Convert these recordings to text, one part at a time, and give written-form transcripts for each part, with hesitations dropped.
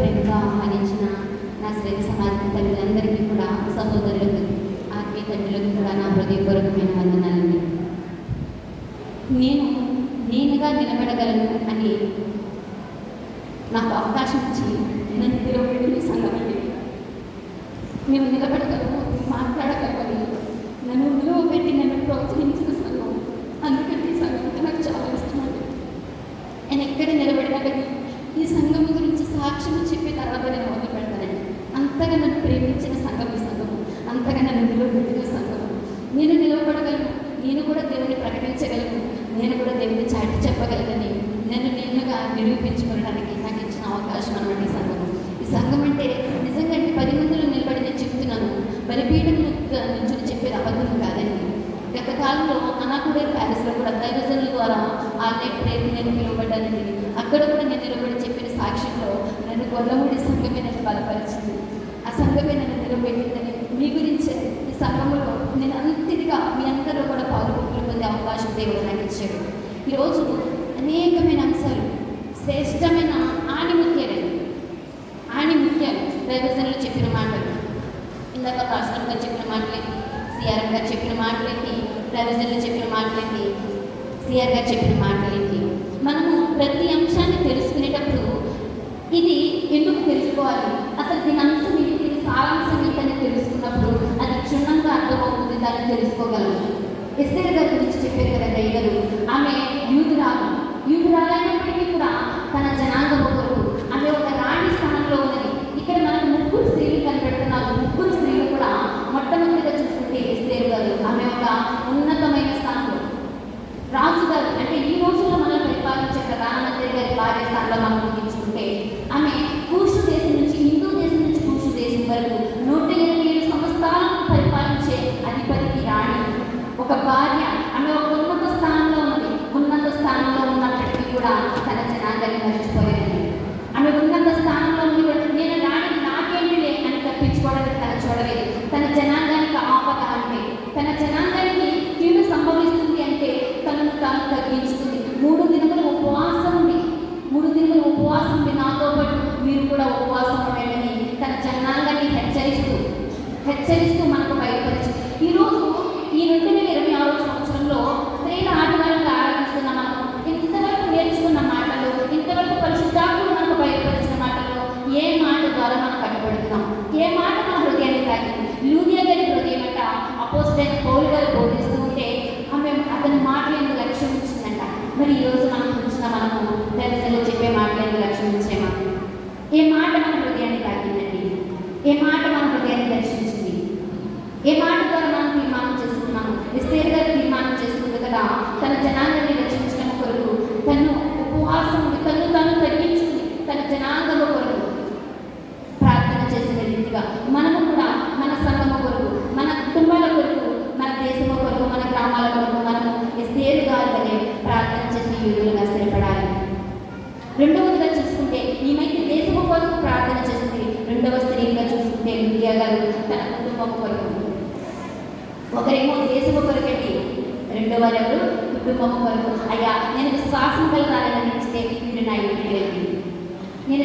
ప్రేమగా ఆహ్వానించిన నా శ్రేణి సమాజం తల్లిదందరికీ కూడా, సహోదరులకు, ఆత్మీయ తల్లులకు కూడా నా హృదయపూర్వకమైన వందనాలండి. నేనుగా నిలబడగలను అని నాకు అవకాశం ఇచ్చి నన్ను నిలబెట్టిన సంఘం అండి. నేను నిలబడగలను, మాట్లాడగలని నన్ను నిలువబెట్టి నన్ను ప్రోత్సహించిన సంఘం. అందుకని ఈ సంఘం అంటే నాకు చాలా ఇష్టం అండి. నేను ఎక్కడ నిలబడినా కానీ ఈ సంఘం గురించి సాక్ష్యం చెప్పే తర్వాత నేను మొదలు పెడతానండి. అంతగా నన్ను ప్రేమించిన సంఘం ఈ సంఘం, అంతగా నన్ను నిలవబెట్టిన సంఘం. నేను నిలవబడగలను, నేను కూడా దేవుని ప్రకటించగలను, నేను కూడా దేవుని చాటి చెప్పగలనని నేనుగా నిరూపించుకోవడానికి నాకు ఇచ్చిన అవకాశం అన్నమాట ఈ సంఘం. ఈ సంఘం అంటే నిజంగా 10 మందిలో నిలబడి నేను చెప్తున్నాను, బలిపీఠం నుంచి చెప్పేది అబద్ధం కాదండి. గత కాలంలో అనాకుడే ప్యారిస్లో కూడా దైవజనుల ద్వారా ఆన్లైన్ ప్రేమ నేను పిలువబడ్డానండి. అక్కడ కూడా నేను నిలబడి చెప్పిన సాక్ష్యంలో నన్ను గొల్లమూడి సంఘమే నన్ను బలపరిచింది. ఆ సంఘమే నన్ను నిలబెట్టిందని మీ గురించే ఈ సంఘంలో నేను అంతటిగా మీ అందరూ కూడా పాల్గొని పొందే అవకాశం దేవుడు నాకు ఇచ్చాడు. ఈరోజు అనేకమైన అంశాలు, శ్రేష్టమైన ఆణిముత్యాలండి. ఆణిముత్యాలు దైవజనులు చెప్పిన మాటలు, ఇందాక పాస్టర్ గారు చెప్పిన మాటలేంటి, సిఆర్ గారు చెప్పిన మాటలేంటి, దైవజనులు చెప్పిన మాటలేంటి, సిఆర్ గారు చెప్పిన మాటలేంటి. మనము ప్రతి అంశాన్ని తెలుసుకునేటప్పుడు ఇది ఎందుకు తెలుసుకోవాలి, అసలు దీని అంశం ఏంటి, దీని సారాంశం ఏంటని తెలుసుకున్నప్పుడు అది క్షుణ్ణంగా అర్థమవుతుంది, దాన్ని తెలుసుకోగలము. ఎస్తేర్ గారి గురించి చెప్పారు కదా దైవలు, ఆమె యూదురాలైనప్పటికీ కూడా తన జనాంగం కొరకు ఆమె ఒక రాణి స్థానంలో ఉన్నది. ఇక్కడ మనకు 3 స్త్రీలు కనిపెడుతున్నారు. 3 స్త్రీలు కూడా మొట్టమొదటిగా చూసుకుంటే ఎస్తేర్ గారు, ఆమె ఒక ఉన్నతమైన స్థానంలో రాజుగారు అంటే ఈ రోజుల్లో మనం పరిపాలించే ప్రధానమంత్రి గారి భార్య స్థానంలో మనం ముగించుకుంటే ఆమె కూషు దేశం నుంచి, హిందూ దేశం నుంచి కూషు దేశం వరకు 127 సంవత్సరాలను పరిపాలించే అధిపతికి రాణి, ఒక భార్య. ఆమె ఒక ఉన్నత స్థానంలో ఉంది. ఉన్నత స్థానంలో ఉన్నప్పటికీ కూడా తన జనాంగాన్ని మర్చిపోలేదండి. ఆమె ఉన్నత స్థానంలో ఉంది కూడా నేను రాణి, నాకేంటిలే అని తప్పించుకోవడానికి తన చూడలేదు. తన జనాంగానికి ఆపద అంటే, తన జనాంగానికి కీడు సంభవిస్తుంది అంటే తనను తాను తగ్గించుకుంది. 3 దినములు ఉపవాసం ఉంది. 3 దినములు ఉపవాసం ఉంది. నాతో పాటు మీరు కూడా ఉపవాసం ఉండండి తన జనాంగాన్ని హెచ్చరిస్తూ మనకు బయటపరిచింది. ఈరోజు ఈ 2026 సంవత్సరంలో స్త్రీల ఆదివారంగా ఆరాధిస్తున్న మనం ఇంతవరకు నేర్చుకున్న మాటలు, ఇంతవరకు పరిశుద్ధాత్ముడు మనకు బయటపరిచిన మాటలు, ఏ మాట ద్వారా మనం కట్టుబడుతున్నాం, ఏ మాట మన హృదయాన్ని తాకింది. లూదియా గారి హృదయం అంట అపోస్తలుడైన పౌలు గారు బోధిస్తూ ఉంటే ఆమె అతని మాటలను లక్ష్యం ఇచ్చిందంట. మరి ఈరోజు మనం చూసిన మనము దైవజనులు చెప్పే మాటలను లక్ష్యం ఇచ్చేమా? ఏ మాట మన హృదయాన్ని తాకిందండి? ఏ మాట మన హృదయాన్ని దర్శించింది? ఏ మాట ద్వారా మనం తీర్మానం చేసుకున్నాము? ఎస్తేర్ గారు తీర్మానం చేసుకుంది కదా, తన జనాంగాన్ని రక్షించడం కొరకు తను ఉపవాసం, తను తగ్గించుకుంది, తన జనాంగము కొరకు ప్రార్థన చేసిన రీతిగా మనము కూడా మన సంఘము కొరకు, మన కుటుంబాల కొరకు, మన దేశము కొరకు, మన గ్రామాల కొరకు మనము ఎస్తేర్ గారు అనే ప్రార్థన చేసిన యూదులుగా స్థిరపడాలి. రెండవదిగా చూసుకుంటే ఈమెకి దేశము కొరకు ప్రార్థన చేసింది. రెండవ స్త్రీగా చూసుకుంటే లూదియా గారు తన కుటుంబం కొరకు. ఒకరేమో దేశము కొరకండి, రెండవరెవరు కుటుంబము కొరకు. అయ్యా నేను విశ్వాసం కలగాలని నిలిచితే మీరు నా ఇంటికి రండి. నేను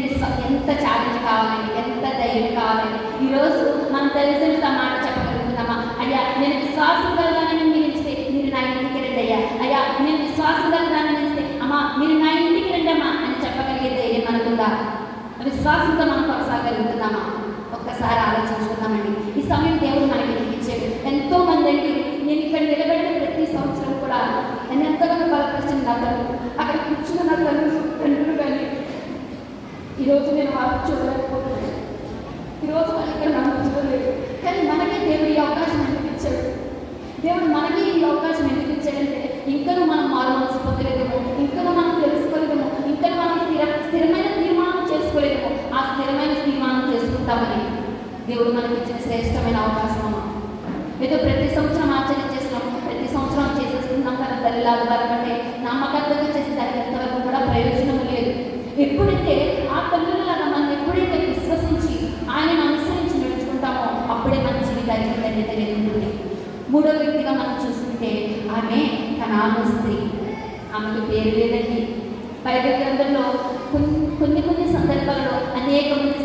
ఎంత ఛాలెంజ్ కావాలండి, ఎంత ధైర్యం కావాలండి. ఈరోజు మనం తెలిసిన మాట చెప్పగలుగుతున్నామా? అయ్యా నేను విశ్వాసం కలగాలని నిలిచితే మీరు నా ఇంటికి రండి. అయ్యా నేను విశ్వాసం కలగాలని నిలిస్తే అమ్మా మీరు నా ఇంటికి రండమ్మా అని చెప్పగలిగే ధైర్యం మనకుందా? విశ్వాసంతో మనం కొనసాగలుగుతున్నామా? ఒక్కసారి ఆలోచించుకుందామండి. ఈ సమయం దేవుడు మనకి ఇచ్చాడు. ఎంతో మంది అండి నేను ఇక్కడ నిలబడిన ప్రతి సంవత్సరం కూడా నేను ఎంతగానో బలపరిచిన నా తల్లి, అక్కడ కూర్చున్న నా తండ్రులు కానీ ఈరోజు నేను వాళ్ళకి చూడలేకపోతున్నాను. ఈరోజు వాళ్ళు ఇక్కడ నన్ను చూడలేదు. కానీ మనకే దేవుడు ఈ అవకాశం ఎందుకు ఇచ్చాడు? దేవుడు మనకి ఈ అవకాశం ఎందుకు ఇచ్చాడంటే ఇంకనూ మనం మారు మనసు పొందలేదేమో, ఇంకనూ మనం తెలుసుకోలేదేమో, ఇంకనూ మనం స్థిరమైన తీర్మానం చేసుకోలేదేమో. ఆ స్థిరమైన తీర్మానం చేసుకుంటామని దేవుడు మనకి ఇచ్చిన శ్రేష్టమైన అవకాశం అమ్మ. ఏదో ప్రతి సంవత్సరం ఆచరించేస్తున్నాం, ప్రతి సంవత్సరం చేసేస్తున్నాం కదా తల్లిలాగా బలపడే నమ్మకత్వంగా చేసే దానికి ఎంతవరకు కూడా ప్రయోజనం లేదు. ఎప్పుడైతే ఆ తల్లులాగా మనం ఎప్పుడైతే విశ్వసించి ఆయనను అనుసరించి నడుచుకుంటామో అప్పుడే మన జీవితానికి ధన్యత ఉంటుంది. 3వ వ్యక్తిగా మనం చూసుకుంటే ఆమె కనాను స్త్రీ. ఆమెకు పేరు లేదండి. బైబిల్ గ్రంథంలో కొన్ని సందర్భాల్లో అనేక మంది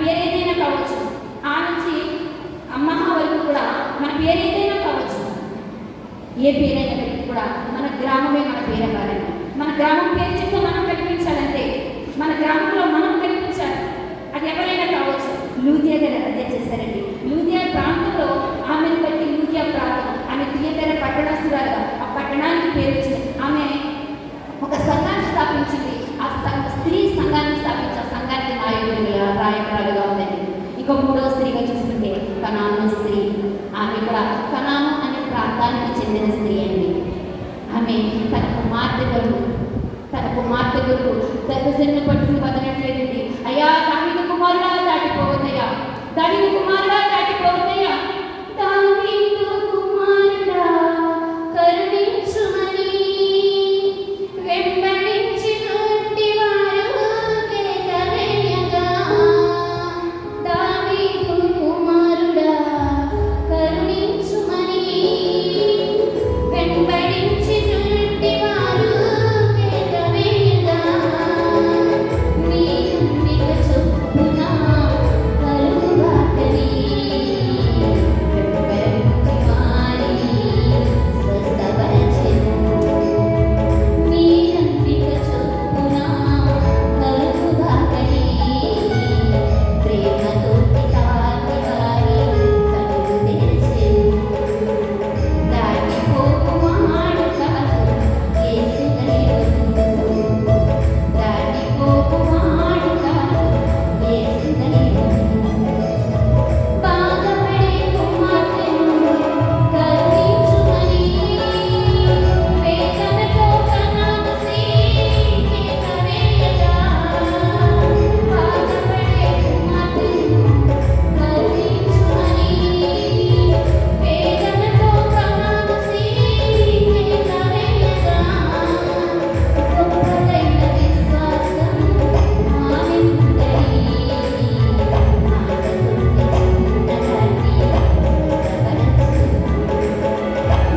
పేరు ఏదైనా కావచ్చు, ఆ నుంచి అమ్మహ వరకు కూడా మన పేరు ఏదైనా కావచ్చు. ఏ పేరైనప్పటికీ కూడా మన గ్రామమే మన పేరు అవ్వాలండి. మన గ్రామం పేరు చెప్తే మనం కనిపించాలంటే, మన గ్రామంలో మనం కనిపించాలి. అది ఎవరైనా కావచ్చు. లూదియా గారు అదే చేశారండి. లూదియా ప్రాంతంలో ఆమెను బట్టి లూదియా ప్రాంతం, ఆమె థియేటర్ పట్టణస్తురాలుగా ఆ పట్టణానికి పేరు వచ్చింది. ఆమె ఒక సంఘాన్ని స్థాపించింది. ఆ స్త్రీ సంఘాన్ని స్థాపించి ఆ సంఘానికి నాయకురాలుగా ఉందండి. ఇక మూడవ స్త్రీగా చూస్తుంటే కనాను స్త్రీ. ఆమె కూడా కనాను అనే ప్రాంతానికి చెందిన స్త్రీ అండి. ఆమె తన కుమార్తె కొరకు దైవజనుని పట్టుకుని వదలట్లేదండి. అయ్యా దావీదు కుమారుడా దాటిపోవద్దయ్యా, దావీదు కుమారుడా దాటిపోవద్దయ్యా, దావీదు కుమారుడా కరుణించుమని వెంబడించినట్టి వారు కేక వేయగా, దావీదు కుమారుడా కరుణించుమని వెంబడించినట్టి వారు కేక వేయగా, మీ నంబిక చొప్పున కలుగుగాకని వెంబడించి వారిని స్వస్థపరచెను. మీ నంబిక చొప్పున కలుగుగాకని ప్రేమతో తాకి వారి కనులు తెరిచెను. దాటిపోకువాడు కాదు యేసు దైవము, దాటిపోకువాడు కాదు యేసు దైవము. బాధపడే కుమార్తెను కరుణించుమని వేదనతో కనాను స్త్రీ కేక వేయగా, బాధపడే కుమార్తెను కరుణించుమని వేదనతో కనాను స్త్రీ కేక వేయగా, గొప్పదైన విశ్వాసం ఆమె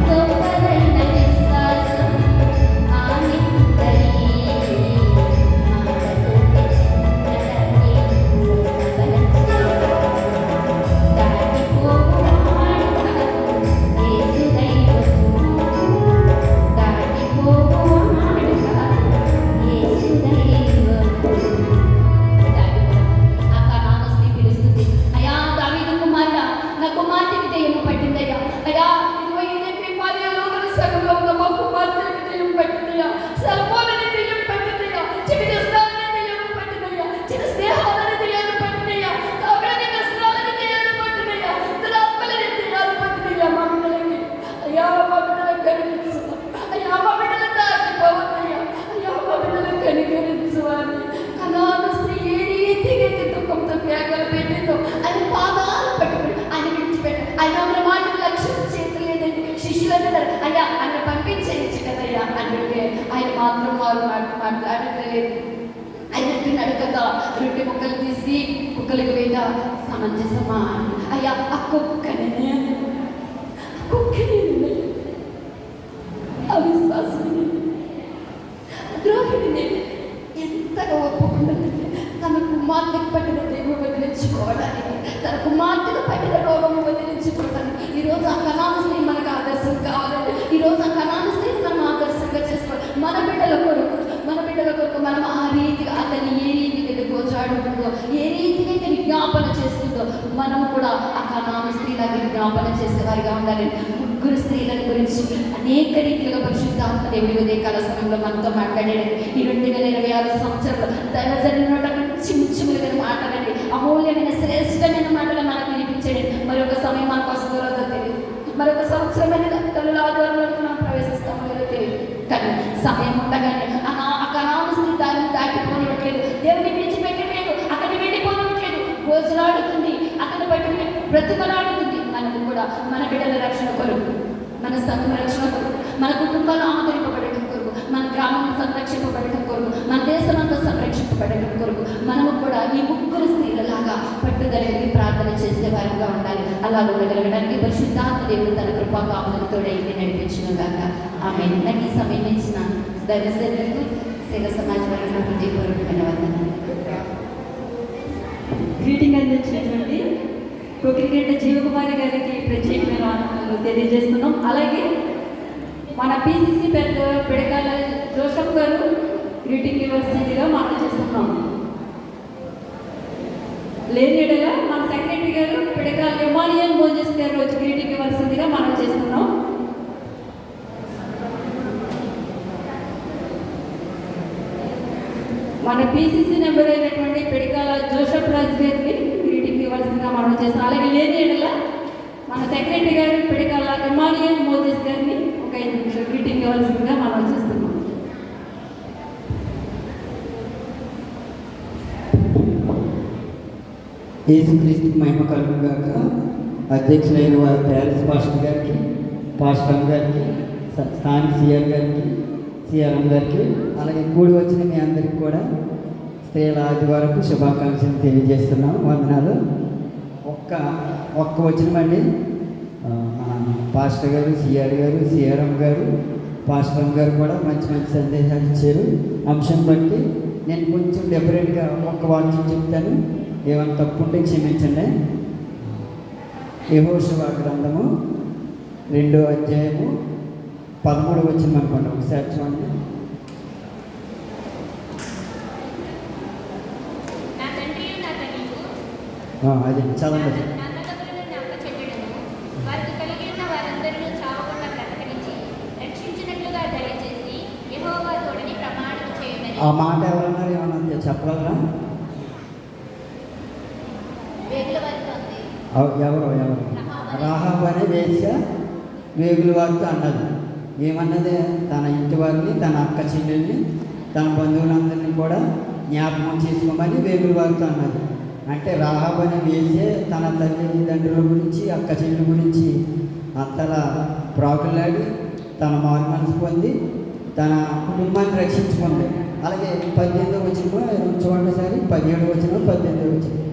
గొప్పదైన విశ్వాసం ఆమె అయ్యా దావీదు కుమారుడా నా కుమార్తెకి దెయ్యము పట్టిందయ్యా. అయ్యా ఇదిగో ఈ పాలెంలో సగంలో ఉన్న మా కుమార్తెకి దెయ్యం పట్టిందయ్యా, సల్పోలని దెయ్యం పట్టిందయ్యా, చిన్న దస్తాలని దెయ్యం పట్టిందయ్యా, చిన్న స్నేహాలని దెయ్యాలు పట్టిందయ్యా, తాగలని వ్యసనాలని దెయ్యాలు పట్టిందయ్యా, దురాత్మలని దెయ్యాలు పట్టిందయ్యా మా బిడ్డలకి. అయ్యా మా బిడ్డలకు కనిపించు, అయ్యా మా బిడ్డలు దాటిపోవద్దయ్యా, అయ్యా మా బిడ్డలకు కనికరించు అని కనాను స్త్రీ ఏ రీతిగా అయితే దుఃఖంతో కేకలు పెట్టిందో ఆయన పాదాలు పట్టుకుని ఆయన విడిచిపెట్టారు. ఆయన ఆమె మాటలు లక్ష్యం చేయలేదండి. శిష్యులు అంటారు అయ్యా ఆయన పంపించేయచ్చు కదయ్యా అంటే ఆయన మాత్రం వారు మాట్లాడలేదు. ఆయన అంటున్నాడు కదా, రొట్టె ముక్కలు తీసి కుక్కలకు వేయగా సమంజసమా అని. అయ్యా ఆ కుక్కనే అవిశ్వాసం ద్రోహిణి ఎంతగా ఒప్పుకుంటుందంటే తన కుమార్తెకు పట్టిన దైవం వదిలించుకోవడానికి, తన కుమార్తెకు పట్టిన రోగము వదిలించుకోవడానికి. ఈరోజు ఆ కనాను స్త్రీ మనకు ఆదర్శం కావాలంటే, ఈరోజు ఆ కనాను స్త్రీ మనం ఆదర్శంగా చేసుకోవాలి. మన బిడ్డల కొరకు మనం ఆ రీతిగా అతన్ని ఏ రీతిగా గోచాడుతుందో, ఏ రీతిగా అయితే విజ్ఞాపన చేస్తుందో మనం కూడా ఆ కనాను స్త్రీలాగా విజ్ఞాపన చేసేవారిగా ఉండాలి. ముగ్గురు స్త్రీల గురించి అనేక రీతిలుగా పరిశుద్ధాత్మ దేవుడి ఉదయకాల సమయంలో మనతో మాట్లాడాడు. ఈ 2026 సంవత్సరంలో దైవజనుల నోట మంచి ముఖ్యమైన మాటలండి, అమూల్యమైన శ్రేష్టమైన మాటలు మనకు వినిపించాడు. మరొక సమయం మనకు వస్తుందో తెలియదు, మరొక సంవత్సరమైన తల్లుల ఆధ్వర్యంలో మనం ప్రవేశిస్తామో లేదో తెలియదు. కానీ సమయం ఉండగానే ఆ కనాను స్త్రీ దాన్ని దాటిపోనివ్వట్లేదు, దేవుని విడిచిపెట్టలేదు, అతన్ని వెళ్ళిపోనివ్వట్లేదు, గోజలాడుతుంది, అతన్ని బట్టి బ్రతుకలాడుతుంది. మనకు కూడా మన బిడ్డల రక్షణ కొరకు, మన సంఘ రక్షణ కొరకు, మన కుటుంబాలు ఆదరింపబడటం కొరకు, మన గ్రామం సంరక్షింపబడటం కొరకు, మన దేశం అంతా సంరక్షింపబడటం కొరకు మనము కూడా ఈ ముగ్గురు స్త్రీలలాగా పట్టుదలకి ప్రార్థన చేసే వారిగా ఉండాలి. అలా ఉండగలగడానికి పరిశుద్ధాత్మ దేవుడు తన కృపా కాపులతో నడిపించిన గాక ఆమె. నాకు ఈ సమయం ఇచ్చిన దైవసేవకులకు సేవ సమాజ వర్గ హృదయపూర్వకమైన వందనాలు. గ్రీటింగ్ అందించినటువంటి క్రికెట్ జీవకుమారి గారికి ప్రత్యేకమైన ఆనందాలు తెలియజేస్తున్నాం. అలాగే మన పిసిసి పెద్ద పిడకాల జోసఫ్ గారు గ్రీటింగ్ ఇవ్వాల్సిందిగా మనం చేస్తున్నాం. లేనిడగా మన సెక్రటరీ గారు పిడకాల ఎమానియల్ మోజెస్ గారు వచ్చి గ్రీటింగ్ ఇవ్వాల్సిందిగా మనం చేస్తున్నాం. మన పిసిసి నెంబర్ అయినటువంటి పిడకాల జోసఫ్ రాజ్ గారికి గ్రీటింగ్ ఇవ్వాల్సిందిగా మనం చేస్తున్నాం. అలాగే లేనిడగా మన సెక్రటరీ గారు పిడకాల ఎమానియల్ మోజెస్ గారిని ఒక 5 నిమిషాలు గ్రీటింగ్ ఇవ్వాల్సిందిగా మనం చేస్తున్నాం. యేసుక్రీస్తుకి మహిమ కలుగును గాక. అధ్యక్షులైన వారి ప్యారిస్ పాస్టర్ గారికి, పాస్టర్ గారికి, స్థానిక సిఆర్ గారికి, సిఆర్ఎం గారికి, అలాగే కూడి వచ్చిన మీ అందరికీ కూడా స్త్రీల ఆదివారపు శుభాకాంక్షలు తెలియజేస్తున్నాం. వందనాలు. ఒక్క వచ్చినమండి మన పాస్టర్ గారు, సిఆర్ గారు, సిఆర్ఎం గారు, పాస్టర్ గారు కూడా మంచి మంచి సందేశాలు ఇచ్చారు. అంశం బట్టి నేను కొంచెం డిఫరెంట్గా ఒక్క వాక్యం చెప్తాను, ఏమైనా తప్పు ఉంటే క్షమించండి. యెహోషువ గ్రంథము 2వ అధ్యాయము 13వ వచనం అనుకోండి, ఒకసారి చూడండి. అది చదవండి. ఆ మాట ఎవరన్నారు, ఏమన్నా చెప్పగలరా? ఎవరు రాహాబు అనే వేశ్య వేగుల వారితో అన్నది. ఏమన్నది? తన ఇంటి వారిని, తన అక్క చెల్లెల్ని, తన బంధువులందరినీ కూడా జ్ఞాపకం చేసుకోమని వేగుల వారితో అన్నది. అంటే రాహాబు అనే వేశ్య తన తల్లిదండ్రుల గురించి, అక్క చెల్లెల గురించి అంతలా ప్రాకులాడి తన మారు మనసు పొంది తన కుటుంబాన్ని రక్షించుకుంది. అలాగే 18వ వచనం చూడండి సారి, 17వ వచనం, 18వ వచనం.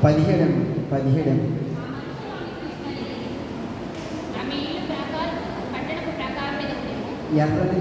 పదిహేడు ఎర్రని